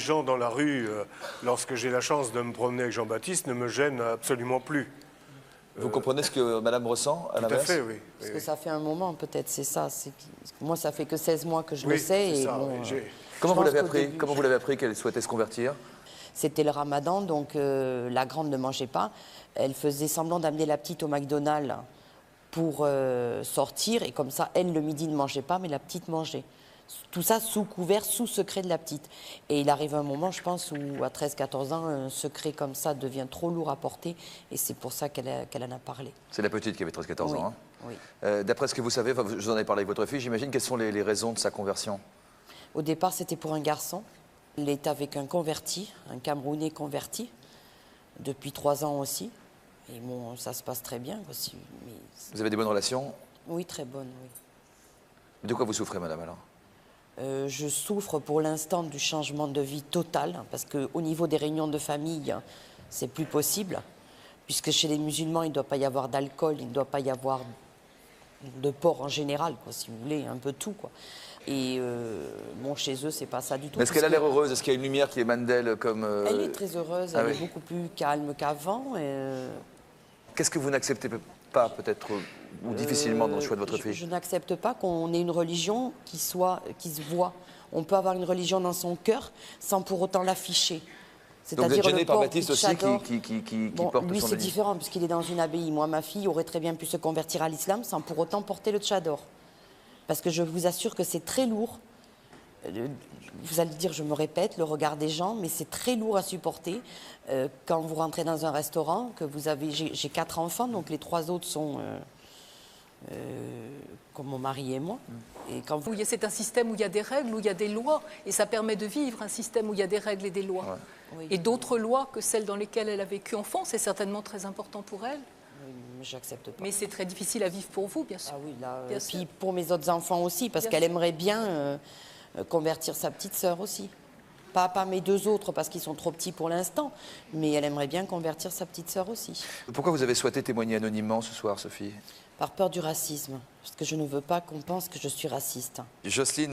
Les gens dans la rue, lorsque j'ai la chance de me promener avec Jean-Baptiste, ne me gênent absolument plus. Vous comprenez ce que madame ressent à Tout à l'inverse? fait, oui. Parce que ça fait un moment, peut-être, c'est ça. Moi, ça fait que 16 mois que je Oui, le sais. c'est Et ça, bon, oui, Comment je vous pense l'avez qu'au appris? début, Comment vous l'avez appris qu'elle souhaitait se convertir? C'était le ramadan, donc la grande ne mangeait pas. Elle faisait semblant d'amener la petite au McDonald's pour sortir. Et comme ça, elle, le midi, ne mangeait pas, mais la petite mangeait. Tout ça sous couvert, sous secret de la petite. Et il arrive un moment, je pense, où à 13-14 ans, un secret comme ça devient trop lourd à porter. Et c'est pour ça qu'elle en a parlé. C'est la petite qui avait 13-14 Oui, ans. Hein. oui. D'après ce que vous savez, je vous en ai parlé avec votre fille, j'imagine, quelles sont les raisons de sa conversion? Au départ, c'était pour un garçon. Il est avec un converti, un Camerounais converti, depuis 3 ans aussi. Et bon, ça se passe très bien aussi. Mais... Vous avez des bonnes relations? Oui, très bonne, oui. De quoi vous souffrez, madame, alors? Je souffre pour l'instant du changement de vie total, parce qu'au niveau des réunions de famille, c'est plus possible, puisque chez les musulmans, il ne doit pas y avoir d'alcool, il ne doit pas y avoir de porc en général, quoi, si vous voulez, un peu tout, quoi. Et bon, chez eux, c'est pas ça du tout. Est-ce qu'elle a l'air heureuse? Est-ce qu'il y a une lumière qui émane d'elle comme... Elle est très heureuse, elle est beaucoup plus calme qu'avant. Qu'est-ce que vous n'acceptez pas, peut-être, ou difficilement dans le choix de votre fille? Je n'accepte pas qu'on ait une religion qui se voit. On peut avoir une religion dans son cœur sans pour autant l'afficher. Donc vous êtes gêné par Baptiste aussi qui bon, porte lui, son c'est béni. différent puisqu'il est dans une abbaye. Moi, ma fille aurait très bien pu se convertir à l'islam sans pour autant porter le tchador. Parce que je vous assure que c'est très lourd. Vous allez dire, je me répète, le regard des gens, mais c'est très lourd à supporter. Quand vous rentrez dans un restaurant, que vous avez... J'ai 4 enfants, donc les 3 autres sont... comme mon mari et moi. Et quand vous... C'est un système où il y a des règles, où il y a des lois, et ça permet de vivre un système où il y a des règles et des lois. Ouais. Oui. Et d'autres lois que celles dans lesquelles elle a vécu enfant, c'est certainement très important pour elle. J'accepte pas. Mais c'est très difficile à vivre pour vous, bien sûr. Ah oui, là, Bien puis sûr. pour mes autres enfants aussi, parce Bien qu'elle sûr. aimerait bien convertir sa petite sœur aussi. Pas mes 2 autres, parce qu'ils sont trop petits pour l'instant, mais elle aimerait bien convertir sa petite sœur aussi. Pourquoi vous avez souhaité témoigner anonymement ce soir, Sophie? Par peur du racisme, parce que je ne veux pas qu'on pense que je suis raciste. Jocelyne.